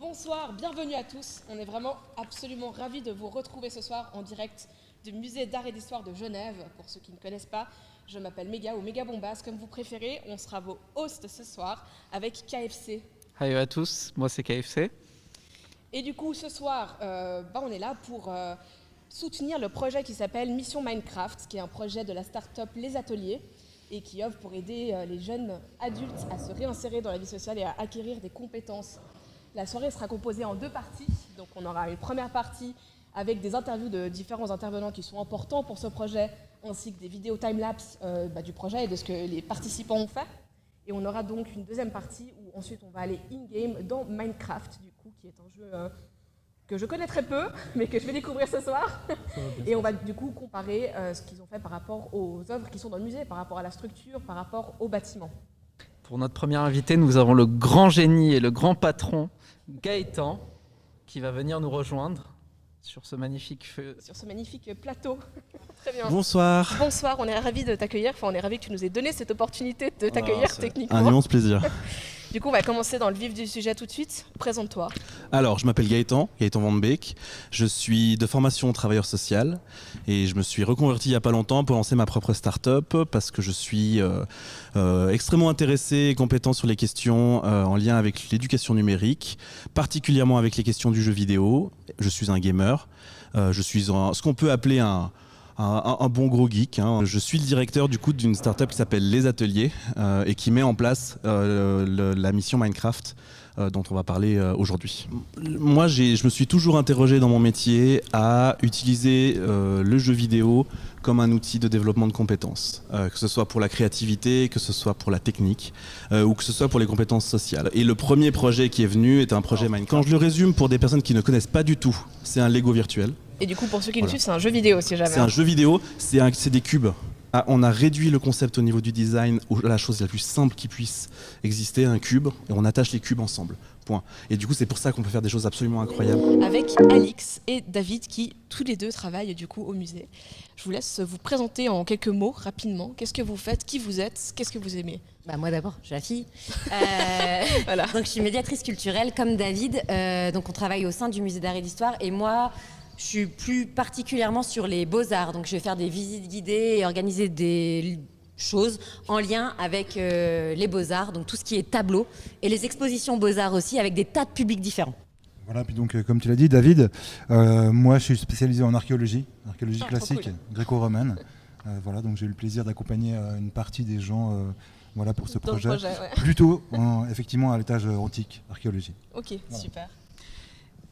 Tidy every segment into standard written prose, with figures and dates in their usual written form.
Bonsoir, bienvenue à tous. On est vraiment absolument ravis de vous retrouver ce soir en direct du Musée d'Art et d'Histoire de Genève. Pour ceux qui ne connaissent pas, je m'appelle Méga ou Méga Bombas, comme vous préférez. On sera vos hosts ce soir avec KFC. Hello à tous, moi c'est KFC. Et du coup, ce soir, on est là pour soutenir le projet qui s'appelle Mission Minecraft, qui est un projet de la start-up Les Ateliers et qui œuvre pour aider les jeunes adultes à se réinsérer dans la vie sociale et à acquérir des compétences. La soirée sera composée en deux parties. Donc on aura une première partie avec des interviews de différents intervenants qui sont importants pour ce projet, ainsi que des vidéos time-lapse du projet et de ce que les participants ont fait. Et on aura donc une deuxième partie où ensuite on va aller in-game dans Minecraft, du coup, qui est un jeu que je connais très peu, mais que je vais découvrir ce soir. Et on va du coup comparer ce qu'ils ont fait par rapport aux œuvres qui sont dans le musée, par rapport à la structure, par rapport au bâtiment. Pour notre premier invité, nous avons le grand génie et le grand patron Gaëtan qui va venir nous rejoindre sur ce magnifique plateau. Très bien. Bonsoir. Bonsoir, on est ravis de t'accueillir. Enfin, on est ravis que tu nous aies donné cette opportunité de t'accueillir techniquement. Un immense plaisir. Du coup, on va commencer dans le vif du sujet tout de suite. Présente-toi. Alors, je m'appelle Gaëtan Van Beek. Je suis de formation travailleur social et je me suis reconverti il n'y a pas longtemps pour lancer ma propre start-up parce que je suis extrêmement intéressé et compétent sur les questions en lien avec l'éducation numérique, particulièrement avec les questions du jeu vidéo. Je suis un gamer. Je suis ce qu'on peut appeler un bon gros geek. Je suis le directeur du coup d'une startup qui s'appelle Les Ateliers et qui met en place la mission Minecraft dont on va parler aujourd'hui. Moi, je me suis toujours interrogé dans mon métier à utiliser le jeu vidéo comme un outil de développement de compétences, que ce soit pour la créativité, que ce soit pour la technique, ou que ce soit pour les compétences sociales. Et le premier projet qui est venu est un projet Minecraft. Quand je le résume pour des personnes qui ne connaissent pas du tout, c'est un Lego virtuel. Et du coup, pour ceux qui nous suivent, c'est un jeu vidéo, si jamais. C'est un jeu vidéo, c'est des cubes. On a réduit le concept au niveau du design à la chose la plus simple qui puisse exister, un cube, et on attache les cubes ensemble. Point. Et du coup, c'est pour ça qu'on peut faire des choses absolument incroyables. Avec Alix et David, qui tous les deux travaillent du coup au musée. Je vous laisse vous présenter en quelques mots, rapidement. Qu'est-ce que vous faites? Qui vous êtes? Qu'est-ce que vous aimez? Moi d'abord, je suis la fille. Voilà. Donc je suis médiatrice culturelle comme David. Donc on travaille au sein du musée d'art et d'histoire. Et moi, je suis plus particulièrement sur les beaux-arts. Donc je vais faire des visites guidées et organiser des choses en lien avec les beaux-arts. Donc tout ce qui est tableau et les expositions beaux-arts aussi avec des tas de publics différents. Voilà, puis donc comme tu l'as dit David, moi je suis spécialisé en archéologie classique, cool. gréco-romaine. Voilà, donc j'ai eu le plaisir d'accompagner une partie des gens pour ce projet. Ouais. Plutôt effectivement à l'étage antique, archéologie. Ok, voilà. Super.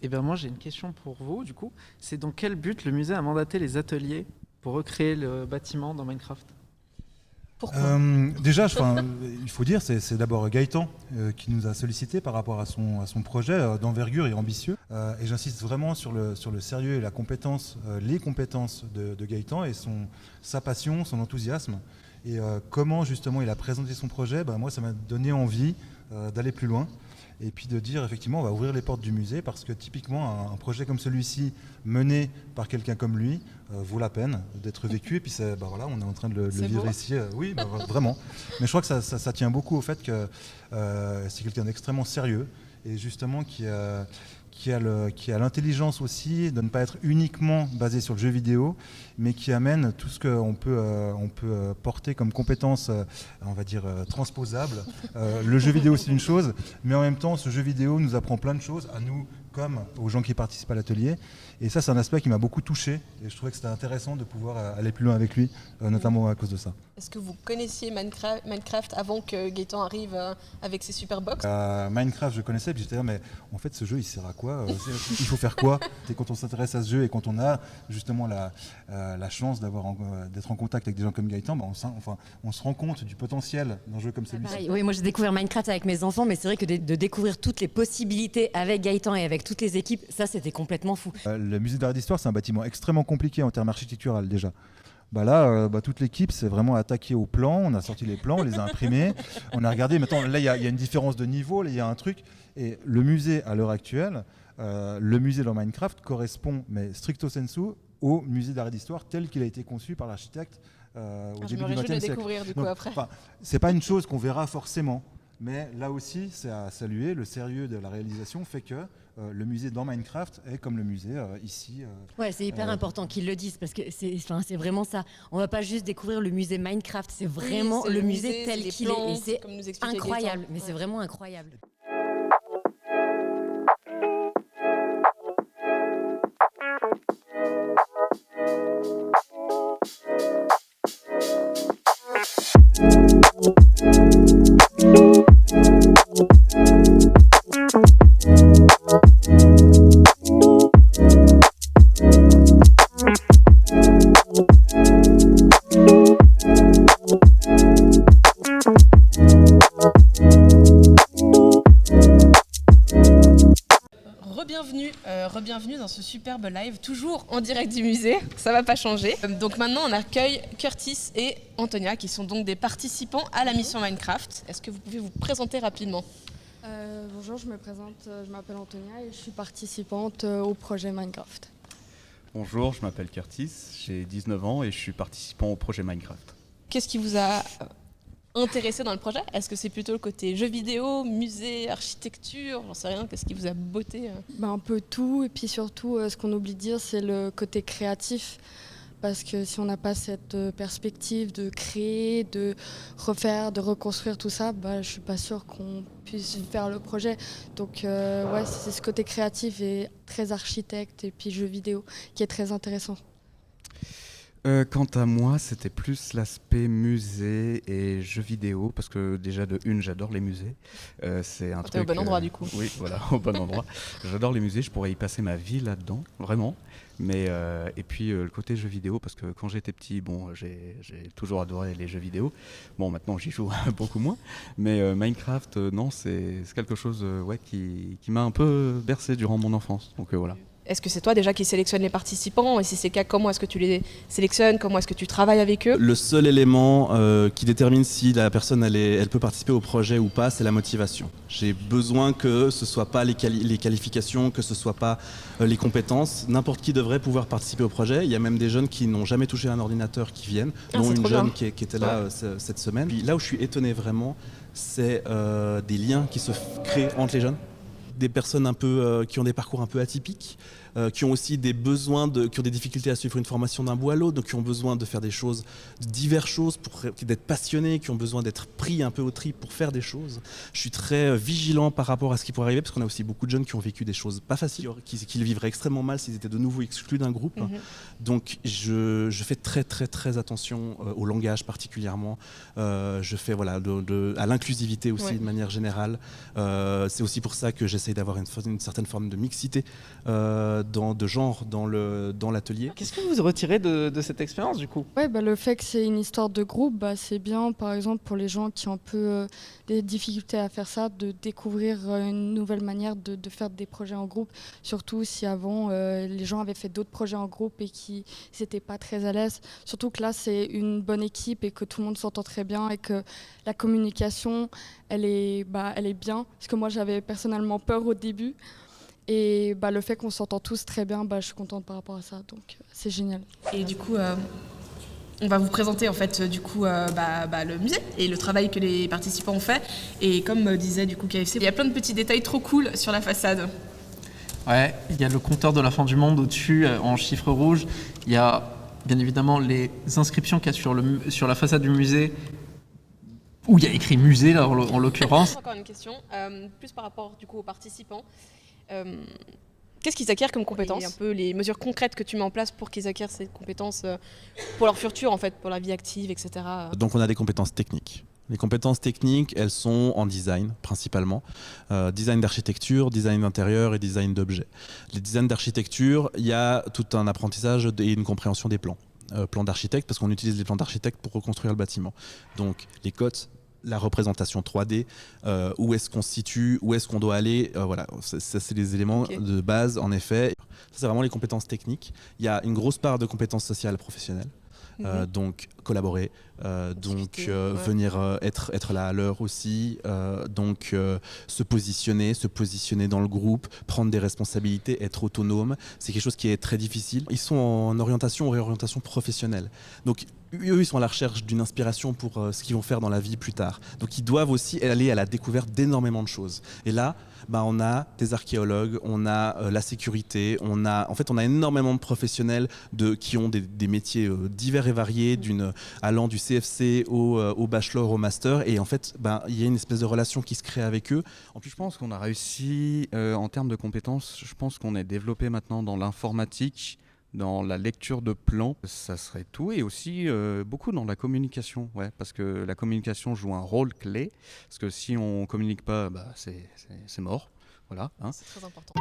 Et bien moi j'ai une question pour vous du coup. C'est dans quel but le musée a mandaté les ateliers pour recréer le bâtiment dans Minecraft? Pourquoi Déjà, il faut dire, c'est d'abord Gaëtan qui nous a sollicité par rapport à son projet d'envergure et ambitieux. Et j'insiste vraiment sur le sérieux et la compétence, les compétences de Gaëtan et sa passion, son enthousiasme. Et comment justement il a présenté son projet, moi ça m'a donné envie d'aller plus loin. Et puis de dire effectivement on va ouvrir les portes du musée parce que typiquement un projet comme celui-ci mené par quelqu'un comme lui vaut la peine d'être vécu et puis on est en train de le vivre ici. Oui, vraiment. Mais je crois que ça tient beaucoup au fait que c'est quelqu'un d'extrêmement sérieux et justement qui a l'intelligence aussi de ne pas être uniquement basé sur le jeu vidéo, mais qui amène tout ce qu'on peut porter comme compétences, on va dire, transposables. Le jeu vidéo, c'est une chose, mais en même temps, ce jeu vidéo nous apprend plein de choses, à nous comme aux gens qui participent à l'atelier. Et ça, c'est un aspect qui m'a beaucoup touché. Et je trouvais que c'était intéressant de pouvoir aller plus loin avec lui, notamment à cause de ça. Est-ce que vous connaissiez Minecraft avant que Gaëtan arrive avec ses super box? Minecraft, je connaissais, puis j'étais là, mais en fait, ce jeu, il sert à quoi? Il faut faire quoi? Et quand on s'intéresse à ce jeu et quand on a justement la chance d'être en contact avec des gens comme Gaëtan, on se rend compte du potentiel d'un jeu comme celui-ci. Oui, moi j'ai découvert Minecraft avec mes enfants, mais c'est vrai que de découvrir toutes les possibilités avec Gaëtan et avec toutes les équipes, ça c'était complètement fou. Le musée d'art et d'histoire, c'est un bâtiment extrêmement compliqué en termes architecturaux déjà. Toute l'équipe s'est vraiment attaquée au plan, on a sorti les plans, on les a imprimés, on a regardé, maintenant là il y a une différence de niveau, là il y a un truc, et le musée à l'heure actuelle, le musée dans Minecraft correspond, mais stricto sensu, au musée d'art et d'histoire tel qu'il a été conçu par l'architecte au début du XXe siècle. Je vais découvrir du coup après. C'est pas une chose qu'on verra forcément. Mais là aussi, c'est à saluer, le sérieux de la réalisation fait que le musée dans Minecraft est comme le musée ici. Ouais, c'est hyper important qu'ils le disent parce que c'est vraiment ça. On va pas juste découvrir le musée Minecraft, c'est vraiment c'est le musée c'est tel les qu'il plans, est. Et c'est comme nous expliquait incroyable, Gaëtan. mais c'est vraiment incroyable. Re-bienvenue dans ce superbe live, toujours en direct du musée, ça va pas changer. Donc maintenant on accueille Curtis et Antonia qui sont donc des participants à la mission Minecraft. Est-ce que vous pouvez vous présenter rapidement ? Bonjour, je me présente, je m'appelle Antonia et je suis participante au projet Minecraft. Bonjour, je m'appelle Curtis, j'ai 19 ans et je suis participant au projet Minecraft. Qu'est-ce qui vous a intéressé dans le projet ? Est-ce que c'est plutôt le côté jeux vidéo, musée, architecture ? J'en sais rien, qu'est-ce qui vous a botté ? Un peu tout, et puis surtout ce qu'on oublie de dire, c'est le côté créatif. Parce que si on n'a pas cette perspective de créer, de refaire, de reconstruire tout ça, je ne suis pas sûre qu'on puisse faire le projet. Donc ouais, c'est ce côté créatif et très architecte et puis jeux vidéo qui est très intéressant. Quant à moi, c'était plus l'aspect musée et jeux vidéo, parce que déjà de une, j'adore les musées. C'est un truc. T'es au bon endroit du coup. Oui, voilà, au bon endroit. J'adore les musées, je pourrais y passer ma vie là-dedans, vraiment. Mais et puis le côté jeux vidéo, parce que quand j'étais petit, j'ai toujours adoré les jeux vidéo. Bon, maintenant j'y joue beaucoup moins. Mais Minecraft, non, c'est quelque chose qui m'a un peu bercé durant mon enfance. Donc voilà. Est-ce que c'est toi déjà qui sélectionne les participants ? Et si c'est le cas, comment est-ce que tu les sélectionnes ? Comment est-ce que tu travailles avec eux ? Le seul élément qui détermine si la personne elle peut participer au projet ou pas, c'est la motivation. J'ai besoin que ce ne soit pas les qualifications, que ce ne soit pas les compétences. N'importe qui devrait pouvoir participer au projet. Il y a même des jeunes qui n'ont jamais touché un ordinateur qui viennent, dont une jeune qui était là cette semaine. Puis là où je suis étonné vraiment, c'est des liens qui se créent entre les jeunes. Des personnes un peu qui ont des parcours un peu atypiques, qui ont aussi des besoins, qui ont des difficultés à suivre une formation d'un bout à l'autre, donc qui ont besoin de faire des choses, diverses choses, d'être passionnés, qui ont besoin d'être pris un peu au trip pour faire des choses. Je suis très vigilant par rapport à ce qui pourrait arriver, parce qu'on a aussi beaucoup de jeunes qui ont vécu des choses pas faciles, qui le vivraient extrêmement mal s'ils étaient de nouveau exclus d'un groupe. Donc je fais très très très attention au langage particulièrement. Je fais à l'inclusivité aussi de manière générale. C'est aussi pour ça que j'essaye d'avoir une certaine forme de mixité de genre dans l'atelier. Qu'est-ce que vous retirez de cette expérience du coup ? Ouais, le fait que c'est une histoire de groupe, c'est bien par exemple pour les gens qui ont un peu des difficultés à faire ça, de découvrir une nouvelle manière de faire des projets en groupe, surtout si avant les gens avaient fait d'autres projets en groupe et qui n'étaient pas très à l'aise. Surtout que là c'est une bonne équipe et que tout le monde s'entend très bien et que la communication elle est bien, parce que moi j'avais personnellement peur au début. Et le fait qu'on s'entend tous très bien, je suis contente par rapport à ça, donc c'est génial. Et du coup, on va vous présenter en fait le musée et le travail que les participants ont fait. Et comme disait du coup KFC, il y a plein de petits détails trop cool sur la façade. Ouais, il y a le compteur de la fin du monde au-dessus en chiffres rouges. Il y a bien évidemment les inscriptions qu'il y a sur la façade du musée, où il y a écrit musée là, en l'occurrence. Encore une question, plus par rapport du coup aux participants. Qu'est-ce qu'ils acquièrent comme compétences ? Et un peu les mesures concrètes que tu mets en place pour qu'ils acquièrent ces compétences pour leur futur en fait, pour la vie active, etc. Donc on a des compétences techniques. Les compétences techniques, elles sont en design principalement. Design d'architecture, design d'intérieur et design d'objets. Les designs d'architecture, il y a tout un apprentissage et une compréhension des plans. Plans d'architecte, parce qu'on utilise les plans d'architecte pour reconstruire le bâtiment. Donc les cotes, la représentation 3D, où est-ce qu'on se situe, où est-ce qu'on doit aller, ça c'est les éléments de base en effet. Ça c'est vraiment les compétences techniques. Il y a une grosse part de compétences sociales professionnelles. donc collaborer, venir être là à l'heure aussi, se positionner dans le groupe, prendre des responsabilités, être autonome. C'est quelque chose qui est très difficile. Ils sont en orientation ou réorientation professionnelle. Donc eux, ils sont à la recherche d'une inspiration pour ce qu'ils vont faire dans la vie plus tard. Donc ils doivent aussi aller à la découverte d'énormément de choses. Et là, on a des archéologues, on a la sécurité, on a énormément de professionnels qui ont des métiers divers et variés, allant du CFC au bachelor, au master. Et en fait, il y a une espèce de relation qui se crée avec eux. En plus, je pense qu'on a réussi en termes de compétences. Je pense qu'on est développé maintenant dans l'informatique, dans la lecture de plans, ça serait tout, et aussi beaucoup dans la communication, parce que la communication joue un rôle clé, parce que si on communique pas, c'est mort, voilà. C'est très important.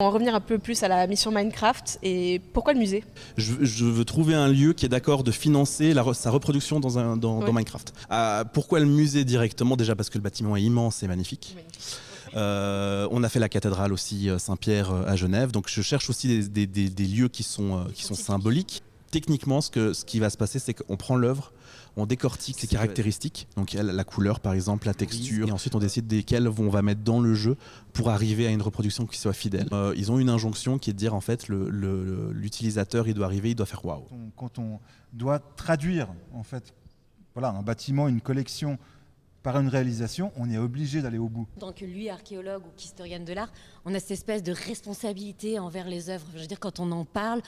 On va revenir un peu plus à la mission Minecraft et pourquoi le musée ? Je veux trouver un lieu qui est d'accord de financer sa reproduction dans Minecraft. Pourquoi le musée directement ? Déjà parce que le bâtiment est immense et magnifique. On a fait la cathédrale aussi Saint-Pierre à Genève, donc je cherche aussi des lieux qui sont symboliques. Techniquement, ce qui va se passer, c'est qu'on prend l'œuvre, on décortique ses caractéristiques, donc la couleur par exemple, la texture, et ensuite on décide desquelles on va mettre dans le jeu pour arriver à une reproduction qui soit fidèle. Ils ont une injonction qui est de dire en fait l'utilisateur il doit arriver, il doit faire waouh. Quand on doit traduire en fait un bâtiment, une collection par une réalisation, on est obligé d'aller au bout. En tant que lui, archéologue ou historienne de l'art, on a cette espèce de responsabilité envers les œuvres. Je veux dire, quand on en parle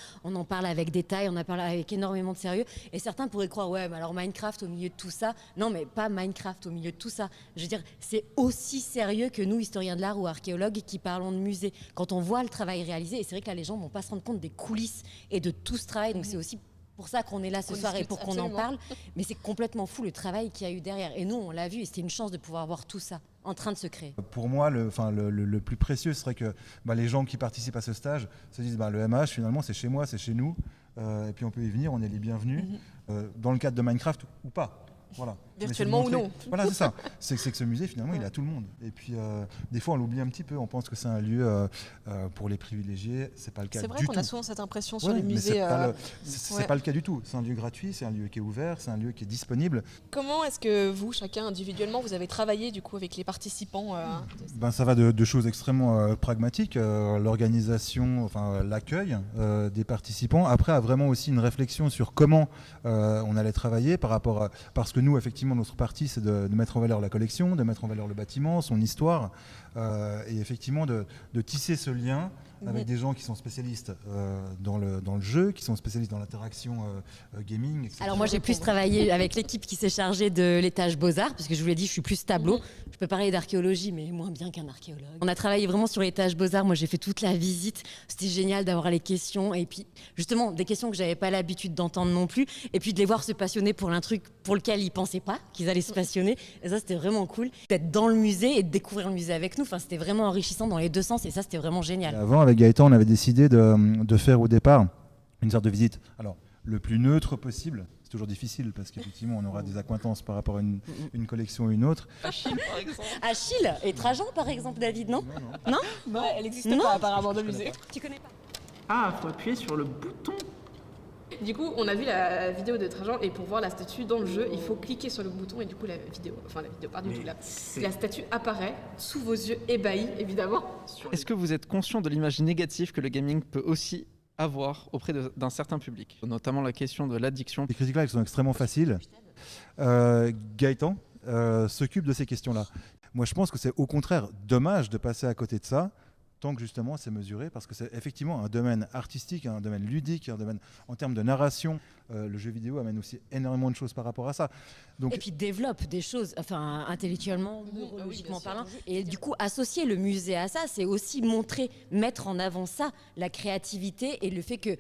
avec détail, on en parle avec énormément de sérieux. Et certains pourraient croire, mais alors Minecraft au milieu de tout ça. Non, mais pas Minecraft au milieu de tout ça. Je veux dire, c'est aussi sérieux que nous, historiens de l'art ou archéologues, qui parlons de musée. Quand on voit le travail réalisé, et c'est vrai que là, les gens ne vont pas se rendre compte des coulisses et de tout ce travail. Donc c'est aussi pour ça qu'on est là ce soir et pour qu'on en parle, mais c'est complètement fou le travail qu'il y a eu derrière. Et nous, on l'a vu et c'était une chance de pouvoir voir tout ça en train de se créer. Pour moi, le plus précieux serait que les gens qui participent à ce stage se disent le MH, finalement, c'est chez moi, c'est chez nous, et puis on peut y venir, on est les bienvenus, dans le cadre de Minecraft ou pas. Voilà. Virtuellement ou non. Voilà, c'est ça. C'est que ce musée, finalement, il a tout le monde. Et puis, des fois, on l'oublie un petit peu. On pense que c'est un lieu pour les privilégiés. C'est pas le cas du tout. C'est vrai qu'on a souvent cette impression sur les musées. C'est pas le cas du tout. C'est un lieu gratuit, c'est un lieu qui est ouvert, c'est un lieu qui est disponible. Comment est-ce que vous, chacun individuellement, vous avez travaillé du coup avec les participants Ça va de choses extrêmement pragmatiques. L'organisation, l'accueil des participants. Après, a vraiment aussi une réflexion sur comment on allait travailler parce que nous, effectivement, notre partie, c'est de mettre en valeur la collection, de mettre en valeur le bâtiment, son histoire, et effectivement de tisser ce lien avec des gens qui sont spécialistes dans le jeu, qui sont spécialistes dans l'interaction gaming, etc. Alors moi, j'ai plus travaillé avec l'équipe qui s'est chargée de l'étage Beaux-Arts, parce que je vous l'ai dit, je suis plus tableau. Je peux parler d'archéologie, mais moins bien qu'un archéologue. On a travaillé vraiment sur l'étage Beaux-Arts. Moi, j'ai fait toute la visite. C'était génial d'avoir les questions. Et puis, justement, des questions que j'avais pas l'habitude d'entendre non plus. Et puis, de les voir se passionner pour un truc pour lequel ils pensaient pas qu'ils allaient se passionner. Et ça, c'était vraiment cool. D'être dans le musée et de découvrir le musée avec nous. C'était vraiment enrichissant dans les deux sens. Et ça, c'était vraiment génial. Et avant, avec Gaëtan, on avait décidé de faire au départ une sorte de visite. Alors, le plus neutre possible. C'est toujours difficile parce qu'effectivement, on aura des accointances par rapport à une collection ou une autre. Achille, par exemple. Achille et Trajan, par exemple, David, non ? Non, elle n'existe pas apparemment dans le musée. Tu connais pas ? Ah, faut appuyer sur le bouton. Du coup, on a vu la vidéo de Trajan et pour voir la statue dans le jeu, il faut cliquer sur le bouton et du coup la vidéo pas du tout là. La statue apparaît sous vos yeux ébahis, évidemment. Est-ce que vous êtes conscient de l'image négative que le gaming peut aussi avoir auprès d'un certain public, notamment la question de l'addiction? Les critiques-là, elles sont extrêmement faciles. Gaëtan s'occupe de ces questions-là. Moi, je pense que c'est au contraire dommage de passer à côté de ça tant que justement c'est mesuré, parce que c'est effectivement un domaine artistique, un domaine ludique, un domaine en termes de narration. Le jeu vidéo amène aussi énormément de choses par rapport à ça. Donc, Et puis développe des choses, enfin intellectuellement, neurologiquement bien sûr. parlant. Et du coup, associer le musée à ça, c'est aussi montrer, mettre en avant ça, la créativité et le fait que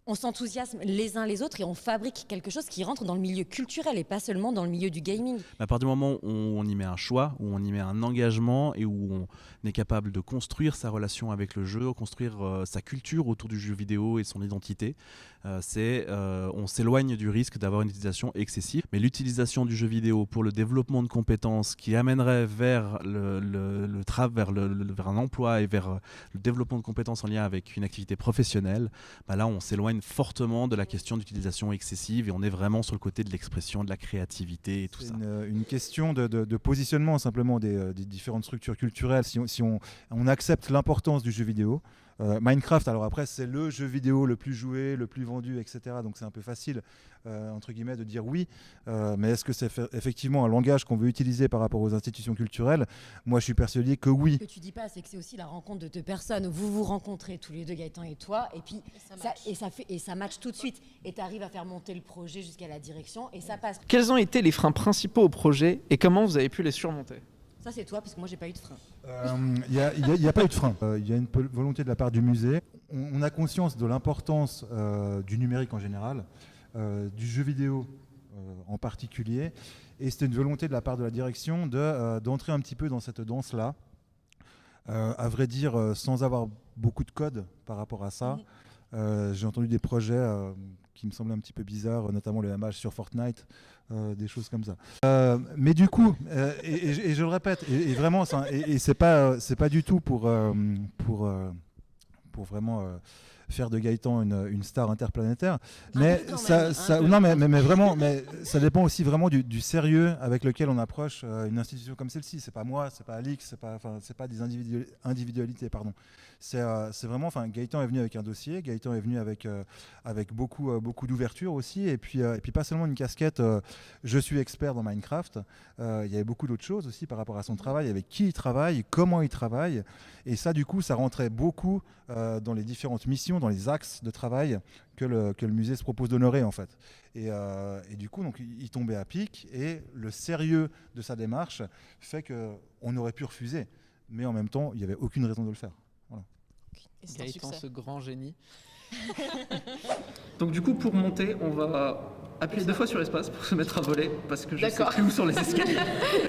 on s'enthousiasme les uns les autres et on fabrique quelque chose qui rentre dans le milieu culturel et pas seulement dans le milieu du gaming. À partir du moment où on y met un choix, où on y met un engagement et où on est capable de construire sa relation avec le jeu, construire sa culture autour du jeu vidéo et son identité, on s'éloigne du risque d'avoir une utilisation excessive. Mais l'utilisation du jeu vidéo pour le développement de compétences qui amènerait vers vers un emploi et vers le développement de compétences en lien avec une activité professionnelle, là on s'éloigne fortement de la question d'utilisation excessive et on est vraiment sur le côté de l'expression, de la créativité et tout ça. C'est une question de positionnement simplement des différentes structures culturelles. Si on accepte l'importance du jeu vidéo, Minecraft, alors après c'est le jeu vidéo le plus joué, le plus vendu, etc. Donc c'est un peu facile, entre guillemets, de dire oui. Mais est-ce que c'est effectivement un langage qu'on veut utiliser par rapport aux institutions culturelles? Moi je suis persuadé que oui. Ce que tu dis pas, c'est que c'est aussi la rencontre de deux personnes. Vous vous rencontrez tous les deux, Gaëtan et toi, et puis ça match tout de suite. Et tu arrives à faire monter le projet jusqu'à la direction et ça passe. Quels ont été les freins principaux au projet et comment vous avez pu les surmonter? Ça c'est toi, parce que moi j'ai pas eu de frein. Il n'y a pas eu de frein. Il y a une volonté de la part du musée. On a conscience de l'importance du numérique en général, du jeu vidéo en particulier. Et c'était une volonté de la part de la direction d'entrer un petit peu dans cette danse-là. À vrai dire, sans avoir beaucoup de code par rapport à ça. J'ai entendu des projets qui me semblaient un petit peu bizarres, notamment le MH sur Fortnite, des choses comme ça. Mais du coup, et je le répète, et vraiment, c'est pas du tout pour vraiment faire de Gaëtan une star interplanétaire, mais mais vraiment, mais ça dépend aussi vraiment du sérieux avec lequel on approche une institution comme celle-ci. C'est pas moi, c'est pas Alix, c'est pas des individualités, pardon. C'est vraiment, Gaëtan est venu avec un dossier, Gaëtan est venu avec beaucoup d'ouverture aussi, et puis pas seulement une casquette. Je suis expert dans Minecraft. Il y avait beaucoup d'autres choses aussi par rapport à son travail, avec qui il travaille, comment il travaille, et ça du coup ça rentrait beaucoup dans les différentes missions, dans les axes de travail que le musée se propose d'honorer en fait. Et du coup donc il tombait à pic, et le sérieux de sa démarche fait qu'on aurait pu refuser, mais en même temps il n'y avait aucune raison de le faire. Voilà. Et c'est un Gaëtan, succès. ce grand génie. Donc du coup, pour monter, on va appuyer 2 fois sur l'espace pour se mettre à voler, parce que je sais D'accord. plus où sont les escaliers.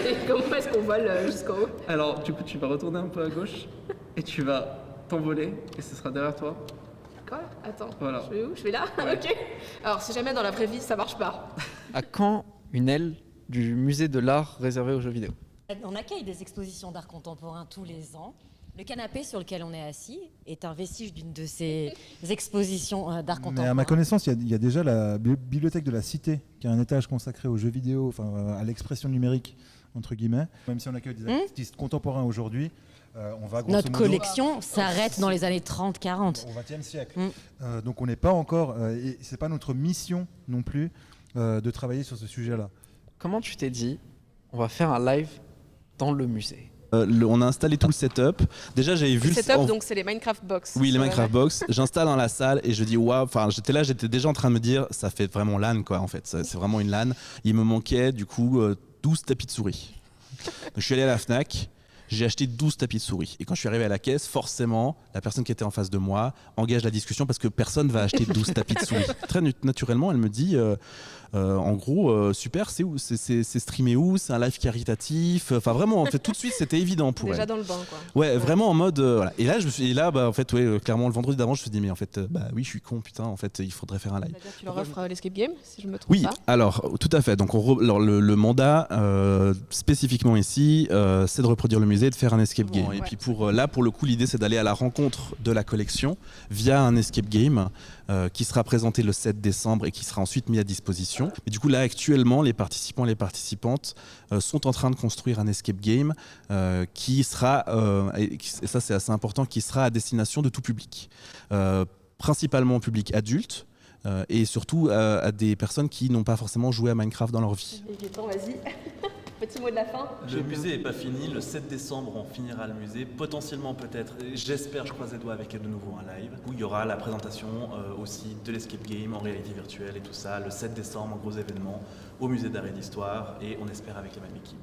Et comment est-ce qu'on vole jusqu'en haut? Alors du coup, tu vas retourner un peu à gauche et tu vas t'envoler et ce sera derrière toi. Quoi? Attends, Voilà. je vais où? Je vais là? Ok. Alors si jamais dans la vraie vie ça marche pas. À quand une aile du musée de l'art réservé aux jeux vidéo? On accueille des expositions d'art contemporain tous les ans. Le canapé sur lequel on est assis est un vestige d'une de ces expositions d'art Mais contemporain. à ma connaissance, il y a déjà la bibliothèque de la Cité, qui a un étage consacré aux jeux vidéo, à l'expression numérique, entre guillemets. Même si on accueille des artistes contemporains aujourd'hui, on va grosso Notre modo collection s'arrête dans les années 30-40. au XXe siècle. Donc on n'est pas encore, et c'est pas notre mission non plus, de travailler sur ce sujet-là. Comment tu t'es dit, on va faire un live dans le musée? On a installé tout le setup. Déjà, j'avais vu Le setup, donc c'est les Minecraft Box. Oui, les Minecraft Box. J'installe dans la salle et je dis waouh. Enfin, j'étais déjà en train de me dire, ça fait vraiment LAN quoi. En fait, c'est vraiment une LAN. Il me manquait du coup 12 tapis de souris. Donc, je suis allé à la Fnac. J'ai acheté 12 tapis de souris. Et quand je suis arrivé à la caisse, forcément, la personne qui était en face de moi engage la discussion parce que personne va acheter 12 tapis de souris. Très naturellement, elle me dit en gros, super, c'est où? C'est streamé où? C'est un live caritatif? Enfin, vraiment, en fait, tout de suite, c'était évident pour Déjà elle. dans le bain quoi. Ouais, vraiment en mode. Voilà. Et là, en fait, clairement, le vendredi d'avant, je me suis dit, mais en fait, oui, je suis con, putain, en fait, il faudrait faire un live. C'est-à-dire que tu leur offres l'escape game, si je me trompe Oui, pas. alors tout à fait. Donc alors, le mandat spécifiquement ici, c'est de reproduire le musée, et de faire un escape game. Et puis pour le coup, l'idée c'est d'aller à la rencontre de la collection via un escape game qui sera présenté le 7 décembre et qui sera ensuite mis à disposition. Et du coup là actuellement, les participants et les participantes sont en train de construire un escape game qui sera, et ça c'est assez important, qui sera à destination de tout public, principalement public adulte. Et surtout à des personnes qui n'ont pas forcément joué à Minecraft dans leur vie. Et Gaëtan, vas-y. Petit mot de la fin. Le musée n'est pas fini, le 7 décembre on finira le musée, potentiellement peut-être, j'espère, je croise les doigts avec de nouveau un live, où il y aura la présentation aussi de l'escape game en réalité virtuelle et tout ça, le 7 décembre, un gros événement au musée d'art et d'histoire, et on espère avec la même équipe.